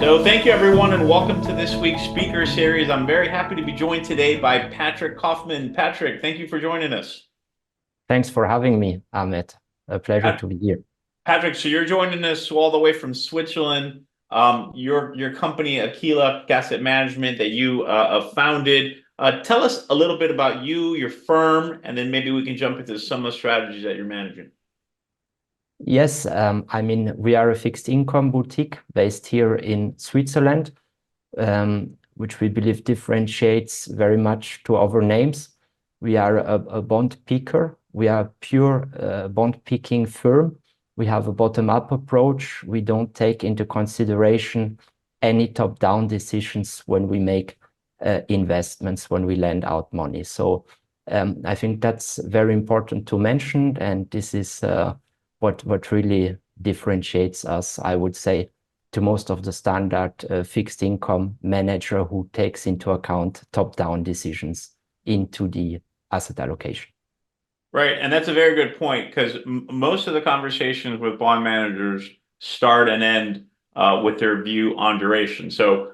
So thank you everyone and welcome to this week's speaker series. I'm very happy to be joined today by Patrik Kauffmann. Patrik, thank you for joining us. Thanks for having me, Ahmed. A pleasure to be here. Patrik, so you're joining us all the way from Switzerland. Your company, Aquila Asset Management, that you founded. Tell us a little bit about you, your firm, and then maybe we can jump into some of the strategies that you're managing. Yes, we are a fixed income boutique based here in Switzerland, which we believe differentiates very much to our names. We are a bond picker. We are a pure bond picking firm. We have a bottom-up approach. We don't take into consideration any top-down decisions when we make investments, when we lend out money. So I think that's very important to mention, and this is what really differentiates us, I would say, to most of the standard fixed income manager who takes into account top-down decisions into the asset allocation. Right, and that's a very good point because most of the conversations with bond managers start and end with their view on duration. So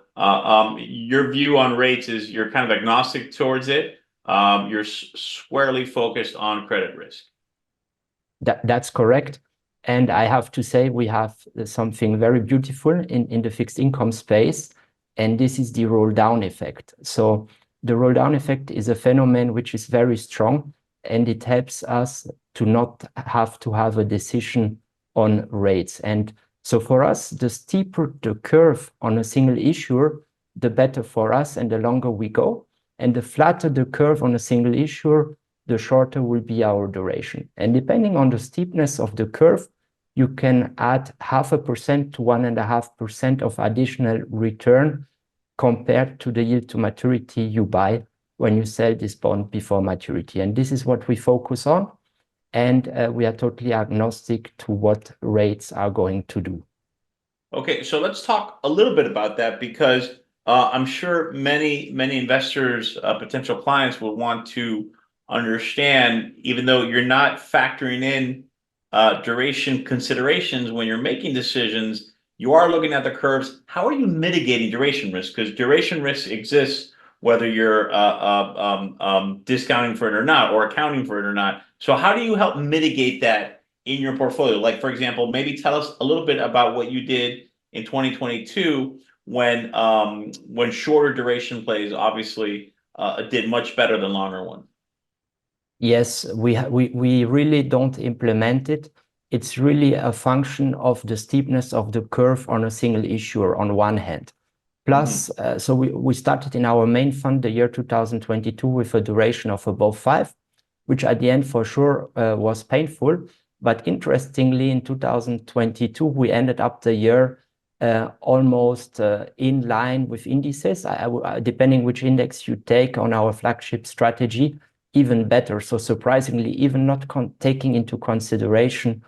your view on rates is you're kind of agnostic towards it. You're squarely focused on credit risk. That's correct. And I have to say we have something very beautiful in the fixed income space, and this is the roll down effect. So the roll down effect is a phenomenon which is very strong, and it helps us to not have to have a decision on rates. And so for us, the steeper the curve on a single issuer, the better for us and the longer we go. And the flatter the curve on a single issuer, the shorter will be our duration. And depending on the steepness of the curve, you can add 0.5% to 1.5% of additional return compared to the yield to maturity you buy when you sell this bond before maturity. And this is what we focus on. And we are totally agnostic to what rates are going to do. Okay, so let's talk a little bit about that because I'm sure many investors, potential clients will want to understand, even though you're not factoring in duration considerations when you're making decisions, you are looking at the curves. How are you mitigating duration risk? Because duration risk exists whether you're discounting for it or not, or accounting for it or not. So how do you help mitigate that in your portfolio? Like, for example, maybe tell us a little bit about what you did in 2022 when shorter duration plays obviously did much better than longer ones. Yes, we really don't implement it. It's really a function of the steepness of the curve on a single issuer on one hand. Plus, so we started in our main fund the year 2022 with a duration of above 5, which at the end for sure was painful. But interestingly, in 2022, we ended up the year almost in line with indices, depending which index you take on our flagship strategy, even better. So surprisingly, even not taking into consideration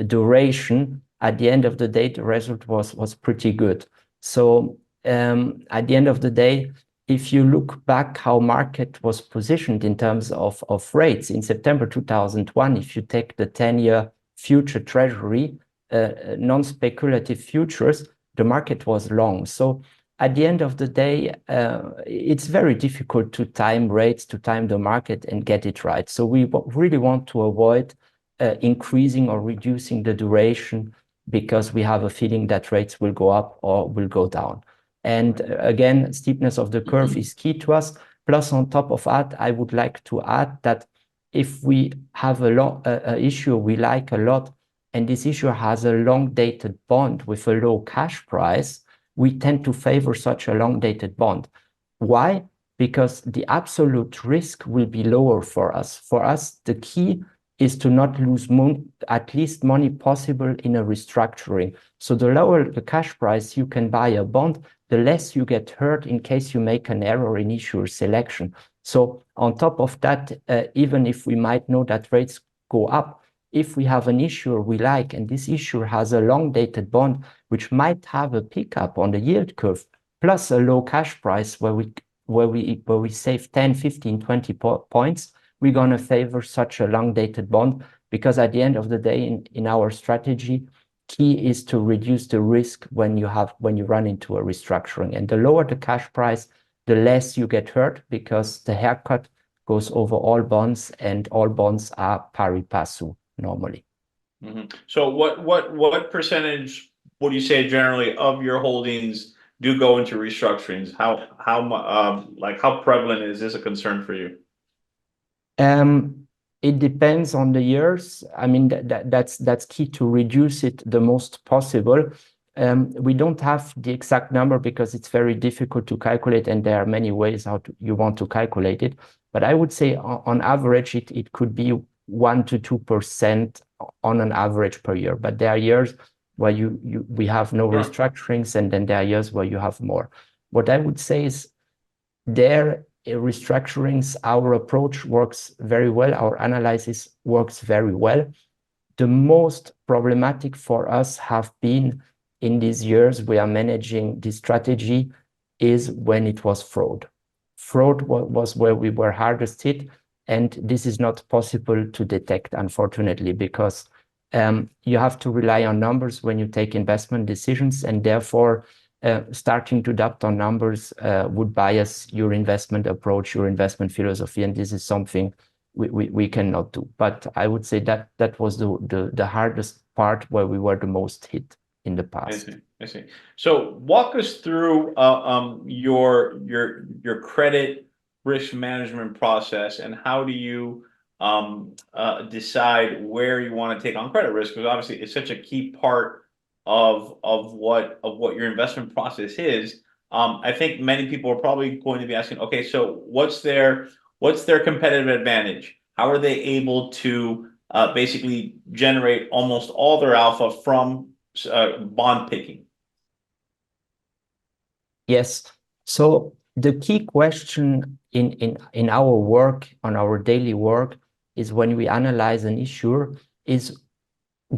duration, at the end of the day, the result was pretty good. So at the end of the day, if you look back how market was positioned in terms of rates in September 2001, if you take the 10-year future treasury, non-speculative futures, the market was long. So at the end of the day, it's very difficult to time rates, to time the market and get it right. So we really want to avoid increasing or reducing the duration because we have a feeling that rates will go up or will go down. And again, steepness of the curve is key to us. Plus, on top of that, I would like to add that if we have a issue we like a lot, and this issue has a long-dated bond with a low cash price, we tend to favor such a long-dated bond. Why? Because the absolute risk will be lower for us. For us, the key is to not lose at least money possible in a restructuring. So the lower the cash price you can buy a bond, the less you get hurt in case you make an error in issuer selection. So on top of that, even if we might know that rates go up, if we have an issuer we like, and this issuer has a long-dated bond, which might have a pickup on the yield curve, plus a low cash price where we save 10, 15, 20 points, we're going to favor such a long-dated bond because at the end of the day, in our strategy, key is to reduce the risk when you run into a restructuring. And the lower the cash price, the less you get hurt, because the haircut goes over all bonds, and all bonds are pari passu normally. So what percentage would you say generally of your holdings do go into restructurings? How prevalent is this a concern for you? It depends on the years. I mean, that's key to reduce it the most possible. We don't have the exact number because it's very difficult to calculate, and there are many ways you want to calculate it. But I would say on average, it could be 1 to 2% on an average per year. But there are years where we have no restructurings, and then there are years where you have more. What I would say is restructurings, our approach works very well. Our analysis works very well. The most problematic for us have been in these years we are managing this strategy is when it was fraud. Fraud was where we were hardest hit, and this is not possible to detect, unfortunately, because you have to rely on numbers when you take investment decisions, and therefore starting to adapt on numbers would bias your investment approach, your investment philosophy, and this is something we cannot do. But I would say that was the hardest part where we were the most hit in the past. I see. So walk us through your credit risk management process, and how do you decide where you want to take on credit risk? Because obviously it's such a key part of what your investment process is. I think many people are probably going to be asking, okay, so what's their competitive advantage? How are they able to basically generate almost all their alpha from bond picking? Yes. So the key question in our work, on our daily work, is when we analyze an issue, is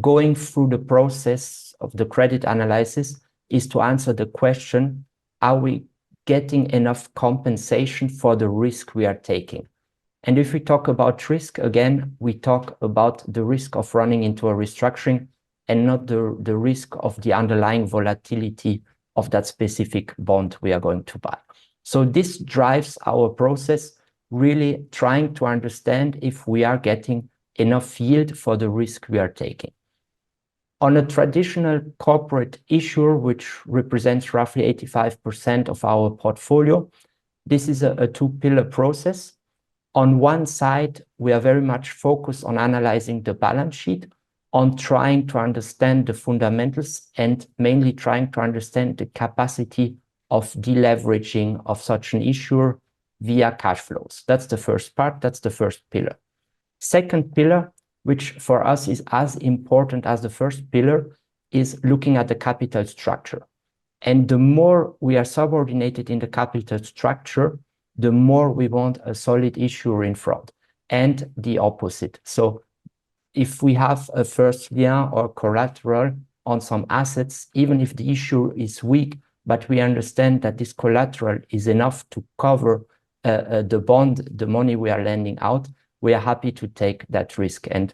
going through the process of the credit analysis is to answer the question, are we getting enough compensation for the risk we are taking? And if we talk about risk, again, we talk about the risk of running into a restructuring and not the risk of the underlying volatility of that specific bond we are going to buy. So this drives our process, really trying to understand if we are getting enough yield for the risk we are taking. On a traditional corporate issuer, which represents roughly 85% of our portfolio, this is a two-pillar process. On one side, we are very much focused on analyzing the balance sheet, on trying to understand the fundamentals, and mainly trying to understand the capacity of deleveraging of such an issuer via cash flows. That's the first part. That's the first pillar. Second pillar, which for us is as important as the first pillar, is looking at the capital structure. And the more we are subordinated in the capital structure, the more we want a solid issuer in front, and the opposite. So if we have a first lien or collateral on some assets, even if the issuer is weak, but we understand that this collateral is enough to cover the bond, the money we are lending out, we are happy to take that risk. And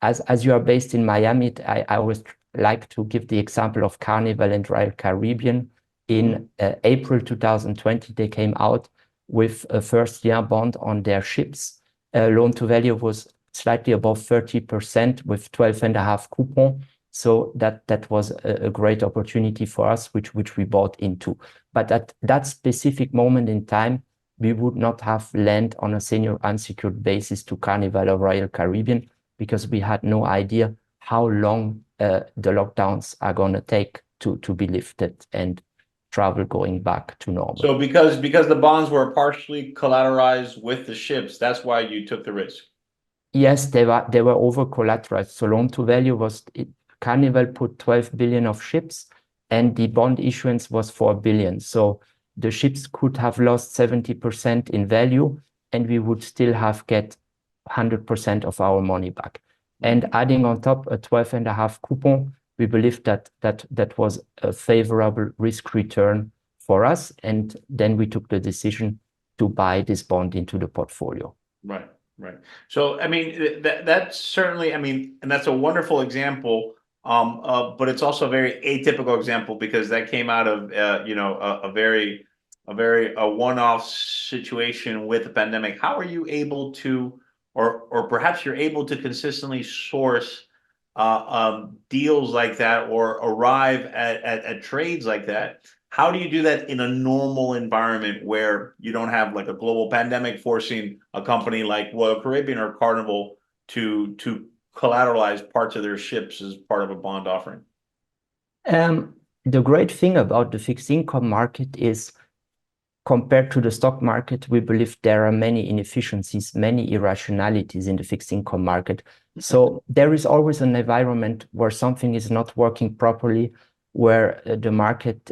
as you are based in Miami, I always like to give the example of Carnival and Royal Caribbean. In April 2020, they came out with a first lien bond on their ships. Loan to value was slightly above 30% with 12.5 coupon. So that was a great opportunity for us, which we bought into. But at that specific moment in time, we would not have lent on a senior unsecured basis to Carnival or Royal Caribbean, because we had no idea how long the lockdowns are going to take to be lifted and travel going back to normal. So because the bonds were partially collateralized with the ships, that's why you took the risk. Yes, they were over collateralized. So loan to value was, Carnival put 12 billion of ships, and the bond issuance was 4 billion. So the ships could have lost 70% in value, and we would still have get 100% of our money back. And adding on top a 12.5 coupon, we believe that was a favorable risk return for us. And then we took the decision to buy this bond into the portfolio. Right. So, I mean, that's certainly, I mean, and that's a wonderful example But it's also a very atypical example because that came out of a one-off situation with the pandemic. How are you able to, or perhaps you're able to consistently source deals like that or arrive at trades like that? How do you do that in a normal environment where you don't have like a global pandemic forcing a company like Royal Caribbean or Carnival to collateralize parts of their ships as part of a bond offering? The great thing about the fixed income market is, compared to the stock market, we believe there are many inefficiencies, many irrationalities in the fixed income market. So there is always an environment where something is not working properly, where the market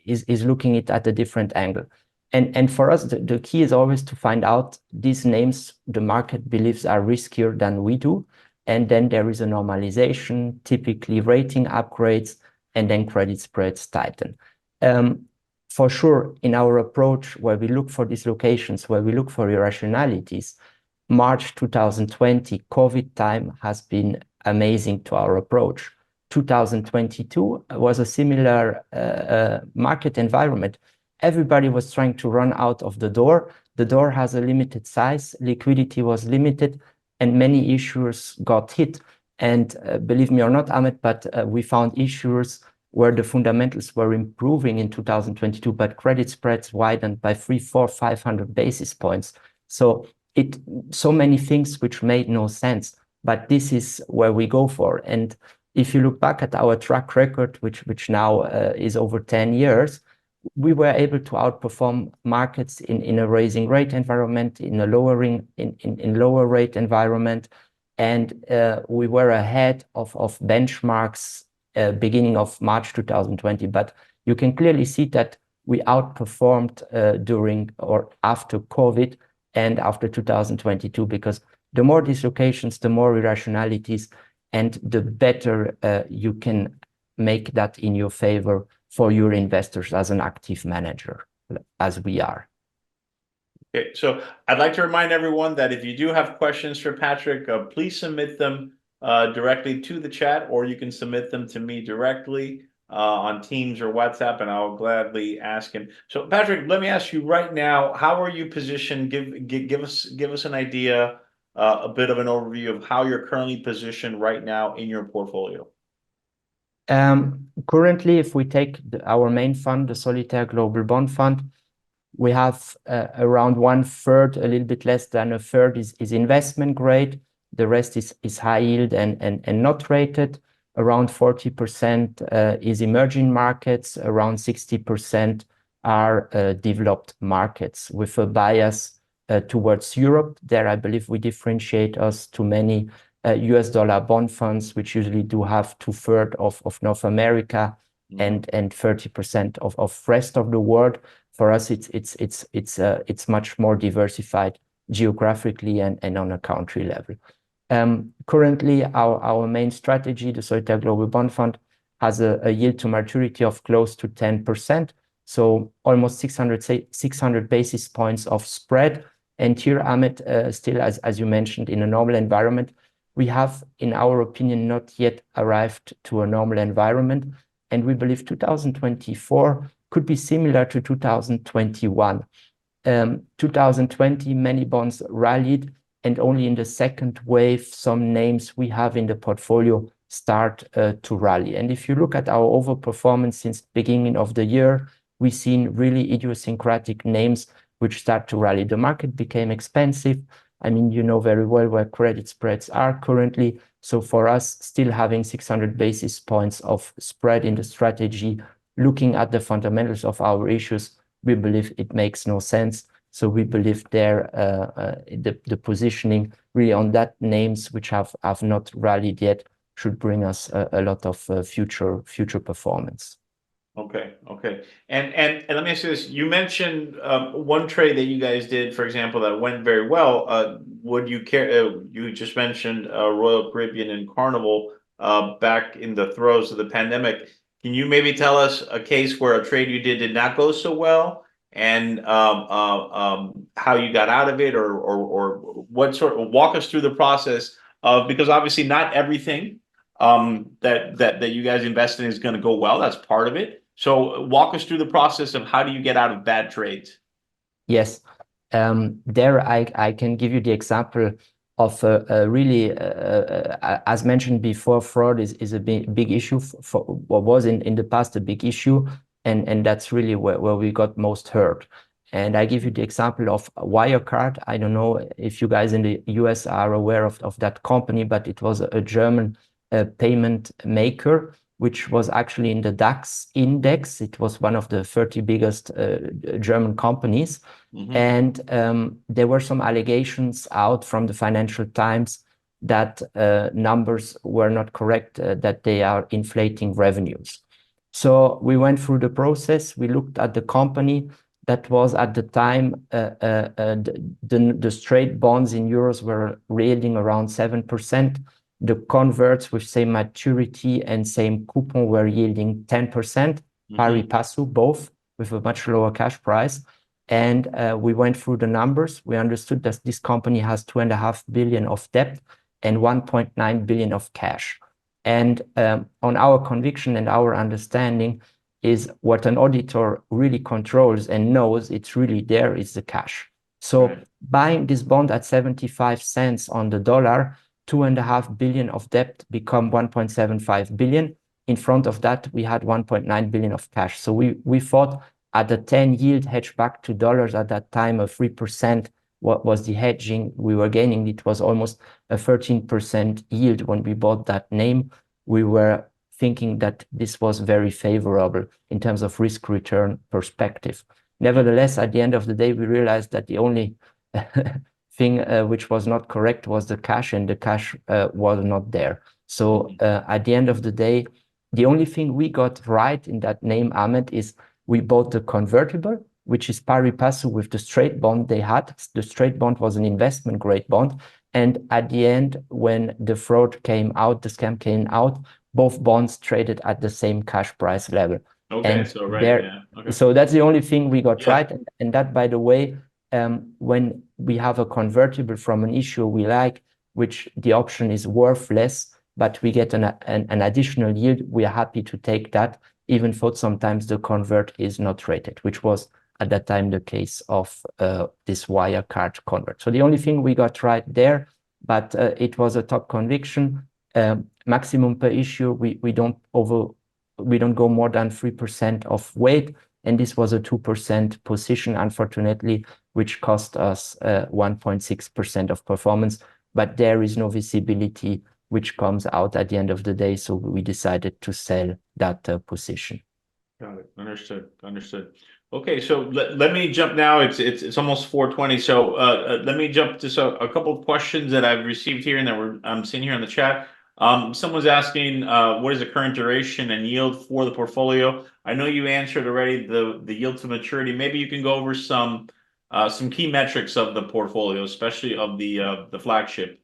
is looking it at a different angle. And for us, the key is always to find out these names the market believes are riskier than we do. And then there is a normalization, typically rating upgrades, and then credit spreads tighten. For sure, in our approach, where we look for dislocations, where we look for irrationalities, March 2020, COVID time has been amazing to our approach. 2022 was a similar market environment. Everybody was trying to run out of the door. The door has a limited size, liquidity was limited, and many issuers got hit. And believe me or not, Ahmed, but we found issuers where the fundamentals were improving in 2022, but credit spreads widened by 300, 400, 500 basis points. So many things which made no sense, but this is where we go for. And if you look back at our track record, which now is over 10 years, we were able to outperform markets in a raising rate environment, in a lower rate environment, and we were ahead of benchmarks beginning of March 2020. But you can clearly see that we outperformed during or after COVID and after 2022, because the more dislocations, the more irrationalities, and the better you can make that in your favor for your investors as an active manager, as we are. Okay, so I'd like to remind everyone that if you do have questions for Patrik, please submit them directly to the chat, or you can submit them to me directly on Teams or WhatsApp, and I'll gladly ask him. So Patrik, let me ask you right now, how are you positioned? Give us an idea, a bit of an overview of how you're currently positioned right now in your portfolio. Currently, if we take our main fund, the Solitaire Global Bond Fund, we have around 1/3, a little bit less than 1/3 is investment grade. The rest is high yield and not rated. Around 40% is emerging markets. Around 60% are developed markets, with a bias towards Europe. There, I believe we differentiate us to many US dollar bond funds, which usually do have 2/3 of North America and 30% of rest of the world. For us, it's much more diversified geographically and on a country level. Currently, our main strategy, the Solitaire Global Bond Fund, has a yield to maturity of close to 10%, so almost 600 basis points of spread. And here, Ahmed, still, as you mentioned, in a normal environment, we have, in our opinion, not yet arrived to a normal environment, and we believe 2024 could be similar to 2021. 2020, many bonds rallied, and only in the second wave, some names we have in the portfolio start to rally. And if you look at our overperformance since beginning of the year, we've seen really idiosyncratic names which start to rally. The market became expensive. I mean, you know very well where credit spreads are currently. So for us, still having 600 basis points of spread in the strategy, looking at the fundamentals of our issues, we believe it makes no sense. So we believe there the positioning really on that names which have not rallied yet should bring us a lot of future performance. Okay. And let me ask you this. You mentioned one trade that you guys did, for example, that went very well. Would you care? You just mentioned Royal Caribbean and Carnival back in the throes of the pandemic. Can you maybe tell us a case where a trade you did not go so well, and how you got out of it, or what sort of walk us through the process of, because obviously not everything that you guys invest in is going to go well. That's part of it. So walk us through the process of how do you get out of bad trades? Yes. There I can give you the example of really, as mentioned before, fraud is a big issue for what was in the past a big issue, and that's really where we got most hurt. And I give you the example of Wirecard. I don't know if you guys in the US are aware of that company, but it was a German payment maker, which was actually in the DAX index. It was one of the 30 biggest German companies. Mhm. And there were some allegations out from the Financial Times that numbers were not correct, that they are inflating revenues. So we went through the process. We looked at the company that was at the time, the straight bonds in euros were yielding around 7%. The converts with same maturity and same coupon were yielding 10%, pari passu, both with a much lower cash price. And we went through the numbers. We understood that this company has 2.5 billion of debt and 1.9 billion of cash. And on our conviction and our understanding is what an auditor really controls and knows it's really there is the cash. So Right. buying this bond at 75 cents on the dollar, 2.5 billion of debt become 1.75 billion. In front of that, we had 1.9 billion of cash. So we thought at the 10 yield hedge back to dollars at that time of 3%, what was the hedging we were gaining? It was almost a 13% yield when we bought that name. We were thinking that this was very favorable in terms of risk return perspective. Nevertheless, at the end of the day, we realized that the only thing which was not correct was the cash, and the cash was not there. So at the end of the day, the only thing we got right in that name, Ahmed, is we bought the convertible, which is pari passu with the straight bond they had. The straight bond was an investment grade bond. And at the end, when the fraud came out, the scam came out, both bonds traded at the same cash price level. Okay, And so right, there, yeah. Okay. so that's the only thing we got Yeah. right. And that, by the way, when we have a convertible from an issuer we like, which the option is worth less, but we get an additional yield, we are happy to take that, even though sometimes the convert is not rated, which was at that time the case of this Wirecard convert. So the only thing we got right there, but it was a top conviction. Maximum per issue, we don't go more than 3% of weight, and this was a 2% position, unfortunately, which cost us 1.6% of performance. But there is no visibility which comes out at the end of the day, so we decided to sell that position. Got it. Understood. Okay, so let me jump now. It's almost 4:20. So let me jump to a couple of questions that I've received here and that I'm seeing here in the chat. Someone's asking, what is the current duration and yield for the portfolio? I know you answered already the yield to maturity. Maybe you can go over some key metrics of the portfolio, especially of the flagship.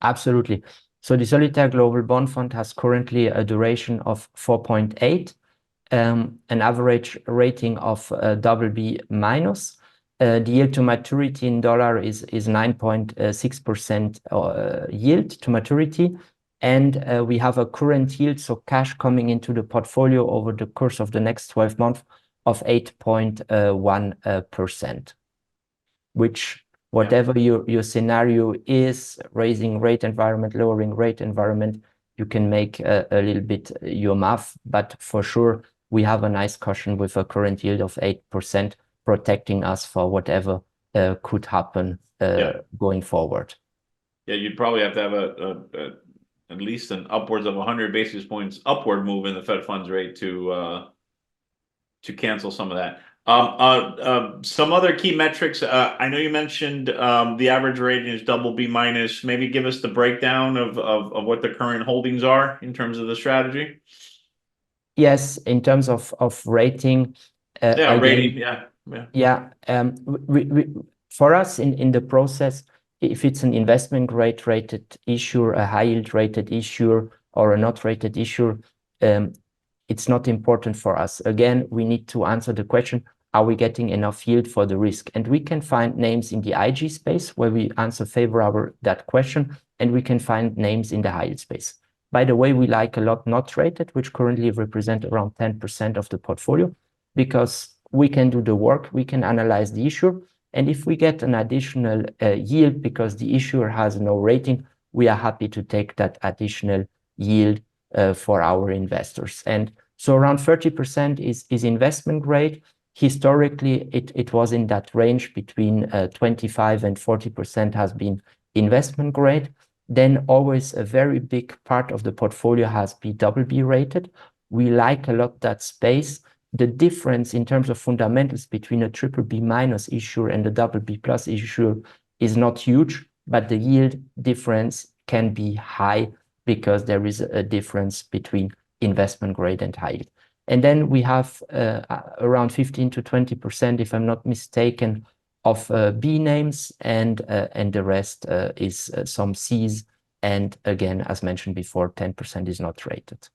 Absolutely. So the Solitaire Global Bond Fund has currently a duration of 4.8, an average rating of BB minus. The yield to maturity in dollar is 9.6% yield to maturity. And we have a current yield, so cash coming into the portfolio over the course of the next 12 months of 8.1%, which whatever your scenario is, raising rate environment, lowering rate environment, you can make a little bit your math, but for sure, we have a nice cushion with a current yield of 8%, protecting us for whatever could happen going forward. Yeah, you'd probably have to have at least an upwards of 100 basis points upward move in the Fed funds rate to cancel some of that. Some other key metrics. I know you mentioned the average rating is BB minus. Maybe give us the breakdown of what the current holdings are in terms of the strategy. Yes, in terms of rating. Rating. For us in the process, if it's an investment grade rated issuer, a high yield rated issuer, or a not rated issuer, it's not important for us. Again, we need to answer the question, are we getting enough yield for the risk? And we can find names in the IG space where we answer favorable that question, and we can find names in the high yield space. By the way, we like a lot not rated, which currently represent around 10% of the portfolio, because we can do the work, we can analyze the issuer, and if we get an additional yield because the issuer has no rating, we are happy to take that additional yield for our investors. And so around 30% is investment grade. Historically, it was in that range between 25 and 40% has been investment grade. Then always a very big part of the portfolio has been BB rated. We like a lot that space. The difference in terms of fundamentals between a BBB minus issuer and a BB plus issuer is not huge, but the yield difference can be high because there is a difference between investment grade and high yield. And then we have around 15 to 20%, if I'm not mistaken, of B names, and the rest is some Cs. And again, as mentioned before, 10% is not rated.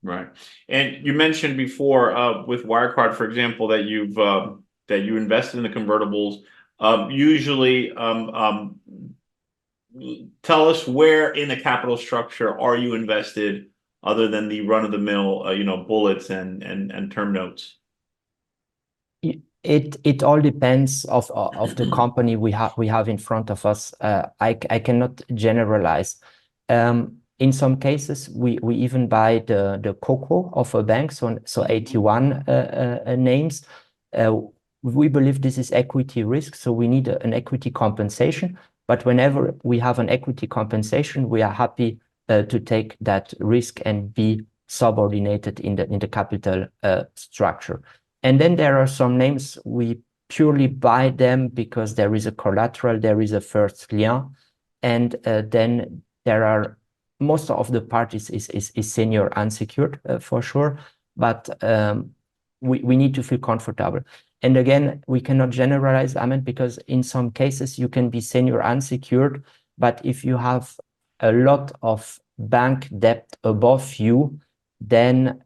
Right. And you mentioned before with Wirecard, for example, that you invested in the convertibles. Usually, tell us where in the capital structure are you invested other than the run-of-the-mill, bullets and term notes? It all depends of the company we have in front of us. I cannot generalize. In some cases, we even buy the COCO of a bank, so AT1 names. We believe this is equity risk, so we need an equity compensation. But whenever we have an equity compensation, we are happy to take that risk and be subordinated in the capital structure. And then there are some names we purely buy them because there is a collateral, there is a first lien, and then there are most of the parties is senior unsecured for sure, but we need to feel comfortable. And again, we cannot generalize, Ahmed, because in some cases you can be senior unsecured, but if you have a lot of bank debt above you, then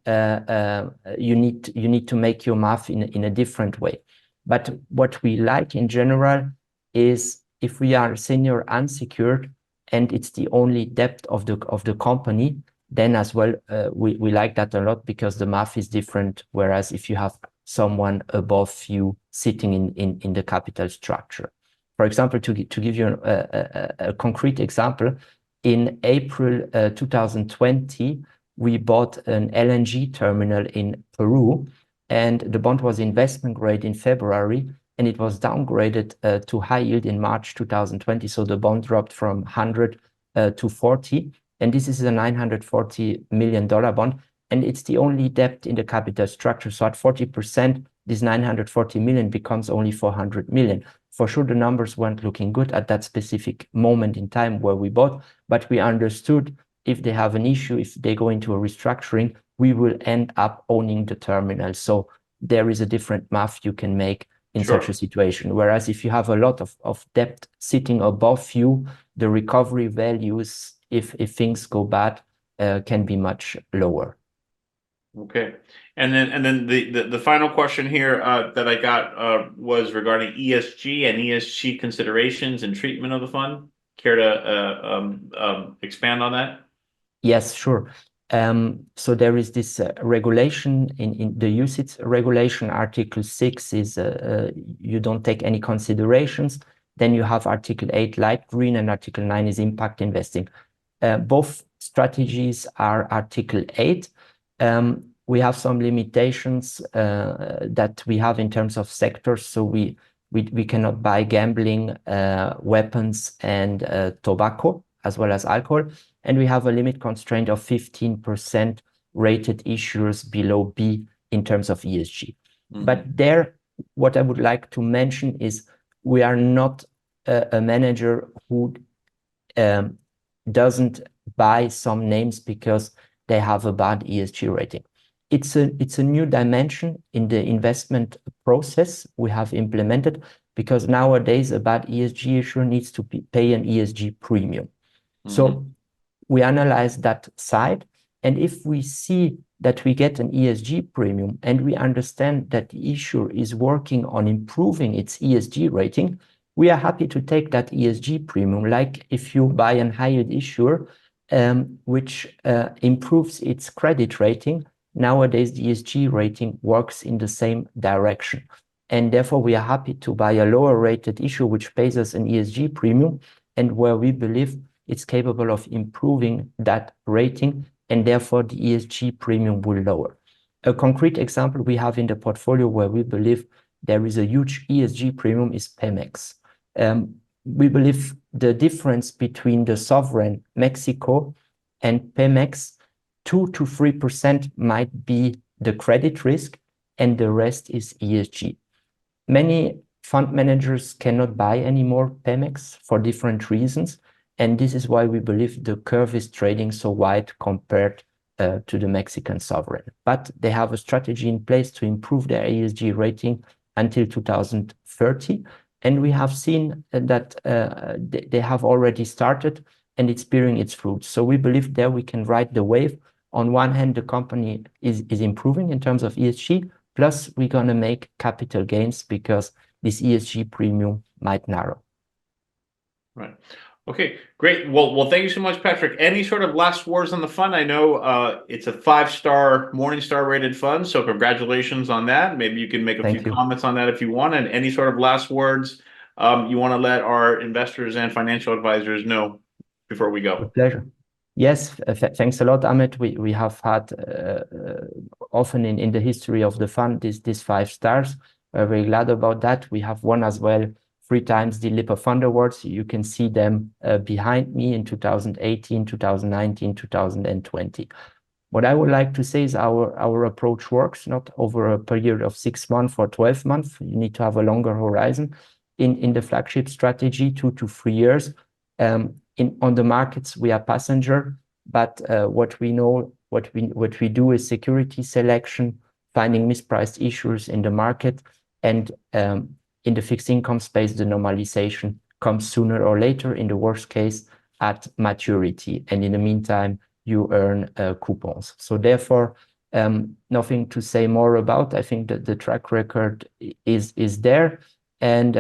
you need to make your math in a different way. But what we like in general is if we are senior unsecured and it's the only debt of the company, then as well we like that a lot because the math is different. Whereas if you have someone above you sitting in the capital structure, for example, to give you a concrete example, in April 2020. We bought an LNG terminal in Peru, and the bond was investment grade in February, and it was downgraded to high yield in March 2020. So the bond dropped from 100 to 40, and this is a $940 million bond, and it's the only debt in the capital structure. So at 40%, this 940 million becomes only 400 million. For sure, the numbers weren't looking good at that specific moment in time where we bought, but we understood if they have an issue, if they go into a restructuring, we will end up owning the terminal. So there is a different math you can make in such a situation. Whereas if you have a lot of debt sitting above you, the recovery values, if things go bad, can be much lower. Okay. And then the final question here that I got was regarding ESG and ESG considerations and treatment of the fund. Care to expand on that? Yes, sure. So there is this regulation in the UCITS regulation. Article 6 is you don't take any considerations. Then you have Article 8 light green and Article 9 is impact investing. Both strategies are Article 8. We have some limitations that we have in terms of sectors. So we cannot buy gambling, weapons, and tobacco, as well as alcohol. And we have a limit constraint of 15% rated issuers below B in terms of ESG. But there, what I would like to mention is we are not a manager who doesn't buy some names because they have a bad ESG rating. It's a new dimension in the investment process we have implemented, because nowadays a bad ESG issuer needs to pay an ESG premium. So we analyze that side, and if we see that we get an ESG premium and we understand that the issuer is working on improving its ESG rating, we are happy to take that ESG premium. Like if you buy a high yield issuer which improves its credit rating. Nowadays, the ESG rating works in the same direction. And therefore, we are happy to buy a lower rated issue, which pays us an ESG premium, and where we believe it's capable of improving that rating, and therefore the ESG premium will lower. A concrete example we have in the portfolio where we believe there is a huge ESG premium is Pemex. We believe the difference between the sovereign Mexico and Pemex, 2 to 3% might be the credit risk, and the rest is ESG. Many fund managers cannot buy anymore Pemex for different reasons, and this is why we believe the curve is trading so wide compared to the Mexican sovereign. But they have a strategy in place to improve their ESG rating until 2030. And we have seen that they have already started, and it's bearing its fruits. So we believe there we can ride the wave. On one hand, the company is improving in terms of ESG, plus we're going to make capital gains because this ESG premium might narrow. Right. Okay, great. Well, thank you so much, Patrik. Any sort of last words on the fund? I know it's a 5-star Morningstar rated fund, so congratulations on that. Maybe you can make a few comments on that if you want, and any sort of last words you want to let our investors and financial advisors know before we go. With pleasure. Yes, thanks a lot, Ahmed. We have had often in the history of the fund these 5 stars. We're very glad about that. We have won as well 3 times the Lipper Fund Awards. You can see them behind me in 2018, 2019, 2020. What I would like to say is our approach works, not over a period of 6 months or 12 months. You need to have a longer horizon. In the flagship strategy, 2 to 3 years. On the markets, we are passenger, but what we know, what we do is security selection, finding mispriced issues in the market, and in the fixed income space, the normalization comes sooner or later, in the worst case, at maturity. And in the meantime, you earn coupons. So therefore, nothing to say more about. I think that the track record is there, and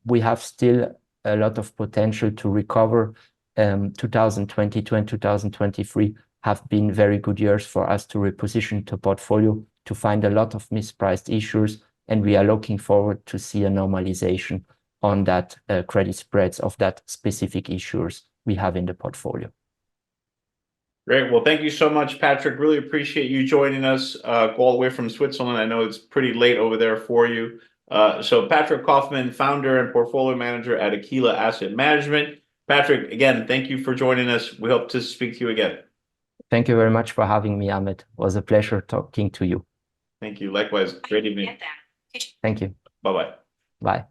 we have still a lot of potential to recover. 2022 and 2023 have been very good years for us to reposition the portfolio, to find a lot of mispriced issues, and we are looking forward to see a normalization on that credit spreads of that specific issuers we have in the portfolio. Great. Well, thank you so much, Patrik. Really appreciate you joining us all the way from Switzerland. I know it's pretty late over there for you. So Patrik Kauffmann, founder and portfolio manager at Aquila Asset Management. Patrik, again, thank you for joining us. We hope to speak to you again. Thank you very much for having me, Ahmed. It was a pleasure talking to you. Thank you. Likewise. Great evening. Thank you. Bye-bye. Bye.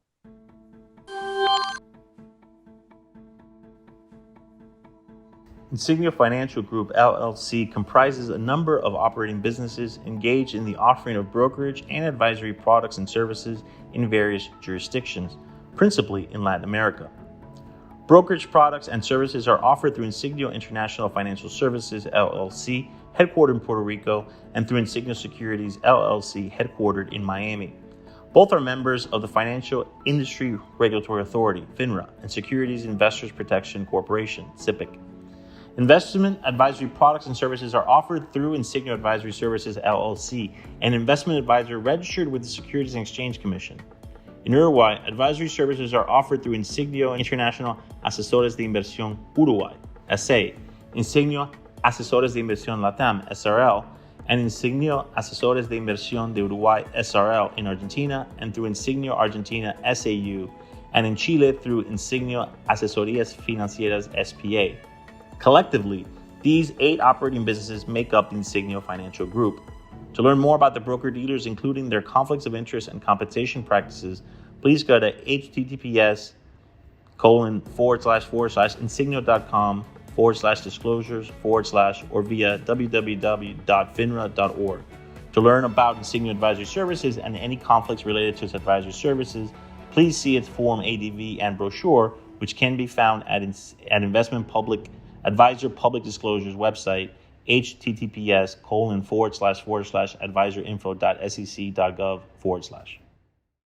Insignia Financial Group LLC comprises a number of operating businesses engaged in the offering of brokerage and advisory products and services in various jurisdictions, principally in Latin America. Brokerage products and services are offered through Insignia International Financial Services LLC, headquartered in Puerto Rico, and through Insignia Securities LLC, headquartered in Miami. Both are members of the Financial Industry Regulatory Authority, FINRA, and Securities Investors Protection Corporation, SIPC. Investment advisory products and services are offered through Insignia Advisory Services LLC, an investment advisor registered with the Securities and Exchange Commission. In Uruguay, advisory services are offered through Insignia International Asesores de Inversión Uruguay, SA, Insignia Asesores de Inversión Latam, SRL, and Insignia Asesores de Inversión de Uruguay, SRL, in Argentina, and through Insignia Argentina, SAU, and in Chile through Insignia Asesorías Financieras, SPA. Collectively, these 8 operating businesses make up the Insignia Financial Group. To learn more about the broker-dealers, including their conflicts of interest and compensation practices, please go to https://insignia.com/disclosures/ or via www.finra.org. To learn about Insignia Advisory Services and any conflicts related to its advisory services, please see its Form ADV and brochure, which can be found at Investment Advisor Public Disclosures website, https://advisorinfo.sec.gov/.